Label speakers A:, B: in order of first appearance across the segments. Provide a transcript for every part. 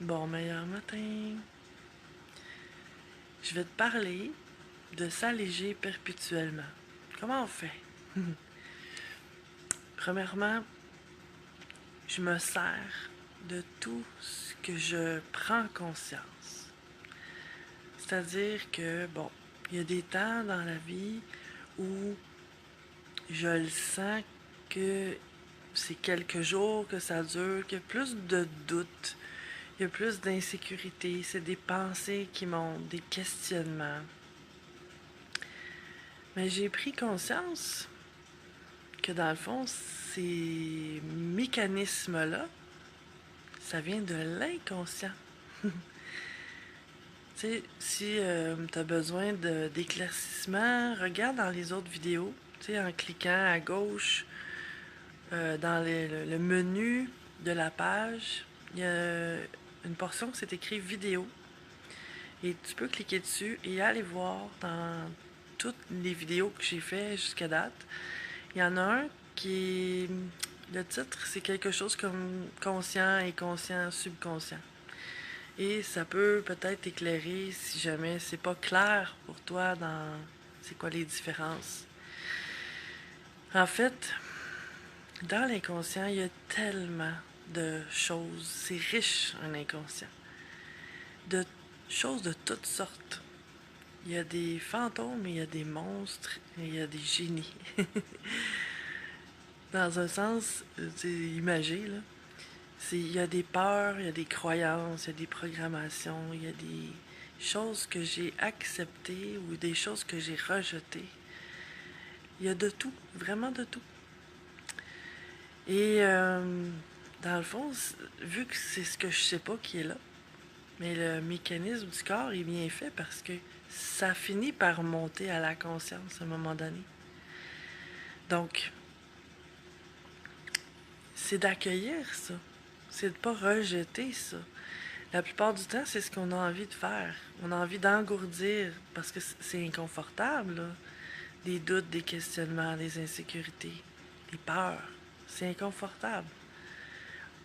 A: Bon meilleur matin. Je vais te parler de s'alléger perpétuellement. Comment on fait? Premièrement, je me sers de tout ce que je prends conscience. C'est-à-dire que, bon, il y a des temps dans la vie où je le sens que c'est quelques jours que ça dure, qu'il y a plus de doutes, il y a plus d'insécurité, c'est des pensées qui montent, des questionnements. Mais j'ai pris conscience que dans le fond, ces mécanismes-là, ça vient de l'inconscient. Tu sais, si tu as besoin d'éclaircissement, regarde dans les autres vidéos, tu sais, en cliquant à gauche, dans le menu de la page, il y a une portion qui c'est écrit vidéo. Et tu peux cliquer dessus et aller voir dans toutes les vidéos que j'ai fait jusqu'à date. Il y en a un qui est... Le titre, c'est quelque chose comme conscient, inconscient, subconscient. Et ça peut peut-être t'éclairer si jamais c'est pas clair pour toi dans c'est quoi les différences. En fait, dans l'inconscient, il y a tellement de choses. C'est riche, un inconscient. De choses de toutes sortes. Il y a des fantômes, il y a des monstres, il y a des génies. Dans un sens, c'est imagé, là. Il y a des peurs, il y a des croyances, il y a des programmations, il y a des choses que j'ai acceptées ou des choses que j'ai rejetées. Il y a de tout, vraiment de tout. Et dans le fond, vu que c'est ce que je sais pas qui est là, mais le mécanisme du corps est bien fait parce que ça finit par monter à la conscience à un moment donné. Donc, c'est d'accueillir ça. C'est de pas rejeter ça. La plupart du temps, c'est ce qu'on a envie de faire. On a envie d'engourdir parce que c'est inconfortable, là. Des doutes, des questionnements, des insécurités, des peurs. C'est inconfortable.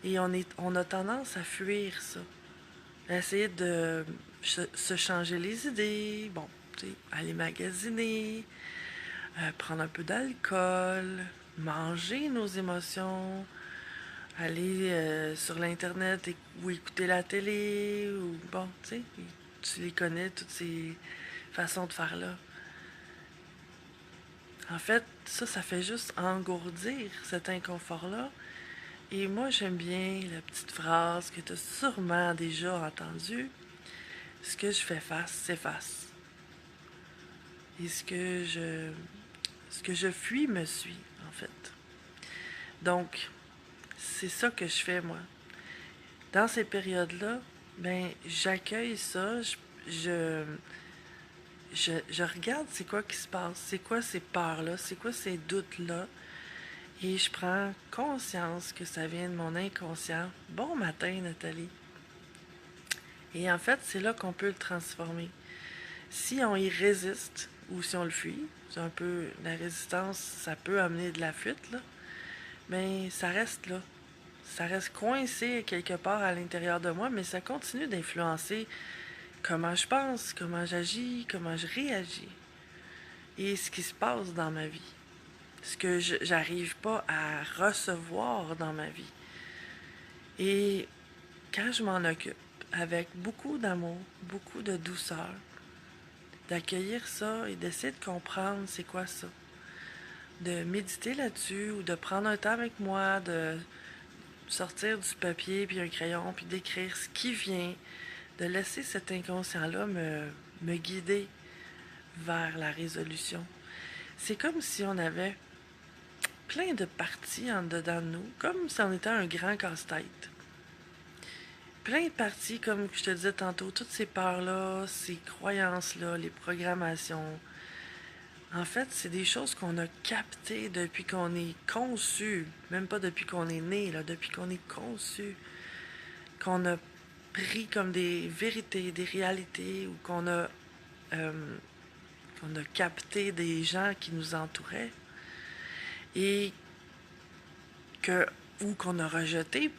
A: Et on a tendance à fuir ça. À essayer de se changer les idées. Bon, tu sais, aller magasiner, prendre un peu d'alcool, manger nos émotions, aller sur l'internet ou écouter la télé ou bon, tu sais, tu les connais toutes ces façons de faire là. En fait, ça fait juste engourdir cet inconfort-là. Et moi, j'aime bien la petite phrase que tu as sûrement déjà entendue. Ce que je fais face, s'efface. Et ce que je fuis me suit, en fait. Donc, c'est ça que je fais, moi. Dans ces périodes-là, ben, j'accueille ça, je regarde c'est quoi qui se passe, c'est quoi ces peurs-là, c'est quoi ces doutes-là, et je prends conscience que ça vient de mon inconscient. Bon matin, Nathalie. Et en fait, c'est là qu'on peut le transformer. Si on y résiste, ou si on le fuit, c'est un peu la résistance, ça peut amener de la fuite, là, mais ça reste là. Ça reste coincé quelque part à l'intérieur de moi, mais ça continue d'influencer comment je pense, comment j'agis, comment je réagis et ce qui se passe dans ma vie. Ce que j'arrive pas à recevoir dans ma vie. Et quand je m'en occupe avec beaucoup d'amour, beaucoup de douceur, d'accueillir ça et d'essayer de comprendre c'est quoi ça. De méditer là-dessus ou de prendre un temps avec moi, de sortir du papier puis un crayon puis d'écrire ce qui vient, de laisser cet inconscient-là me guider vers la résolution. C'est comme si on avait plein de parties en dedans de nous, comme si on était un grand casse-tête. Plein de parties, comme je te disais tantôt, toutes ces peurs-là, ces croyances-là, les programmations. En fait, c'est des choses qu'on a captées depuis qu'on est conçu, même pas depuis qu'on est né, là, depuis qu'on est conçu, qu'on a pris comme des vérités, des réalités, ou euh, qu'on a capté des gens qui nous entouraient, et que ou qu'on a rejeté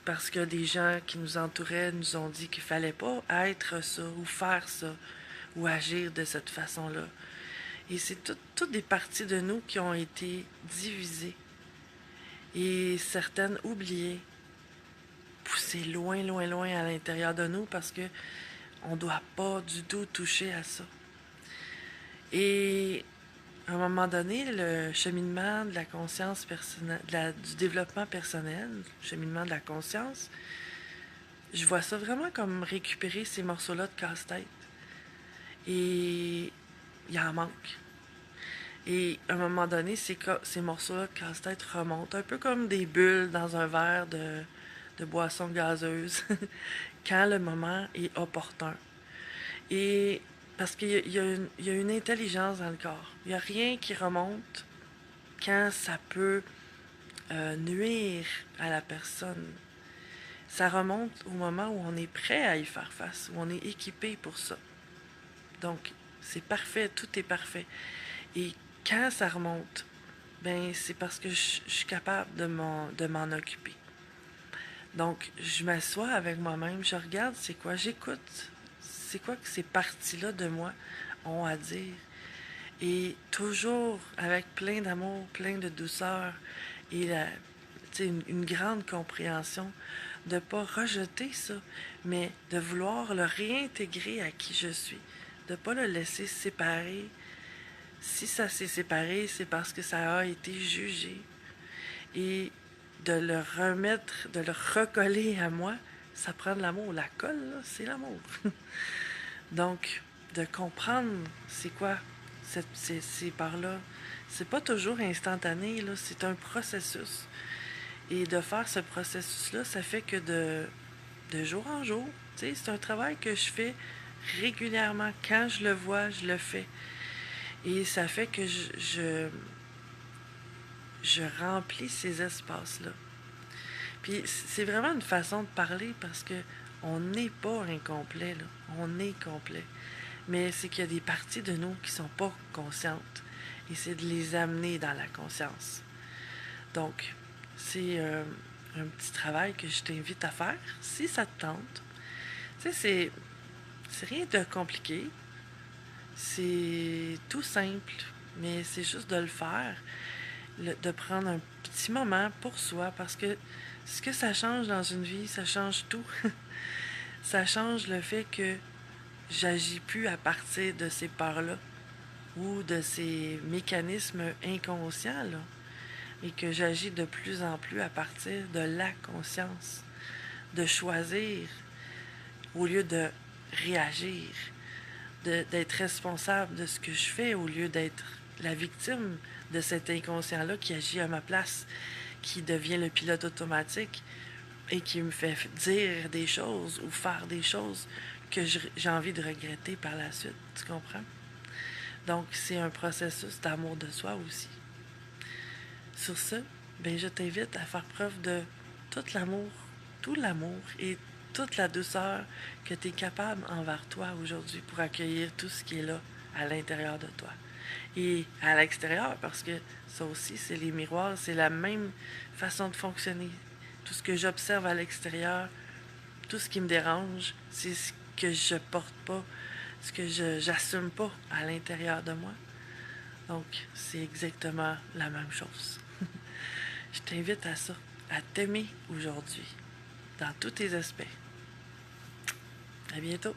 A: parce que des gens qui nous entouraient nous ont dit qu'il fallait pas être ça, ou faire ça, ou agir de cette façon-là. Et c'est toutes des parties de nous qui ont été divisées et certaines oubliées, poussées loin, loin, loin à l'intérieur de nous parce que on ne doit pas du tout toucher à ça. Et à un moment donné, le cheminement de la conscience personnelle, du développement personnel, le cheminement de la conscience, je vois ça vraiment comme récupérer ces morceaux-là de casse-tête. Et il en manque. Et à un moment donné, ces morceaux-là de casse-tête remontent, un peu comme des bulles dans un verre de boisson gazeuse, quand le moment est opportun. Et parce qu'il y a une intelligence dans le corps. Il n'y a rien qui remonte quand ça peut nuire à la personne. Ça remonte au moment où on est prêt à y faire face, où on est équipé pour ça. Donc, c'est parfait, tout est parfait. Et quand ça remonte, ben c'est parce que je suis capable de m'en occuper. Donc, je m'assois avec moi-même, je regarde c'est quoi, j'écoute. C'est quoi que ces parties-là de moi ont à dire. Et toujours avec plein d'amour, plein de douceur et une grande compréhension de ne pas rejeter ça, mais de vouloir le réintégrer à qui je suis, de ne pas le laisser se séparer. Si ça s'est séparé, c'est parce que ça a été jugé. Et de le remettre, de le recoller à moi, ça prend de l'amour. La colle, là, c'est l'amour. Donc, de comprendre c'est quoi ces parts-là. C'est pas toujours instantané, là, c'est un processus. Et de faire ce processus-là, ça fait que de jour en jour, c'est un travail que je fais régulièrement. Quand je le vois, je le fais. Et ça fait que je remplis ces espaces-là. Puis c'est vraiment une façon de parler parce que on n'est pas incomplet, là. On est complet. Mais c'est qu'il y a des parties de nous qui sont pas conscientes. Et c'est de les amener dans la conscience. Donc, c'est un petit travail que je t'invite à faire, si ça te tente. Tu sais, c'est rien de compliqué. C'est tout simple, mais c'est juste de le faire, de prendre un petit moment pour soi, parce que ce que ça change dans une vie, ça change tout. Ça change le fait que j'agis plus à partir de ces peurs-là ou de ces mécanismes inconscients, là, et que j'agis de plus en plus à partir de la conscience, de choisir au lieu de réagir, d'être responsable de ce que je fais au lieu d'être la victime de cet inconscient-là qui agit à ma place, qui devient le pilote automatique et qui me fait dire des choses ou faire des choses que j'ai envie de regretter par la suite. Tu comprends? Donc, c'est un processus d'amour de soi aussi. Sur ce, ben, je t'invite à faire preuve de tout l'amour et toute la douceur que tu es capable envers toi aujourd'hui pour accueillir tout ce qui est là à l'intérieur de toi. Et à l'extérieur, parce que ça aussi, c'est les miroirs, c'est la même façon de fonctionner. Tout ce que j'observe à l'extérieur, tout ce qui me dérange, c'est ce que je porte pas, ce que j'assume pas à l'intérieur de moi. Donc, c'est exactement la même chose. Je t'invite à ça, à t'aimer aujourd'hui, dans tous tes aspects. À bientôt.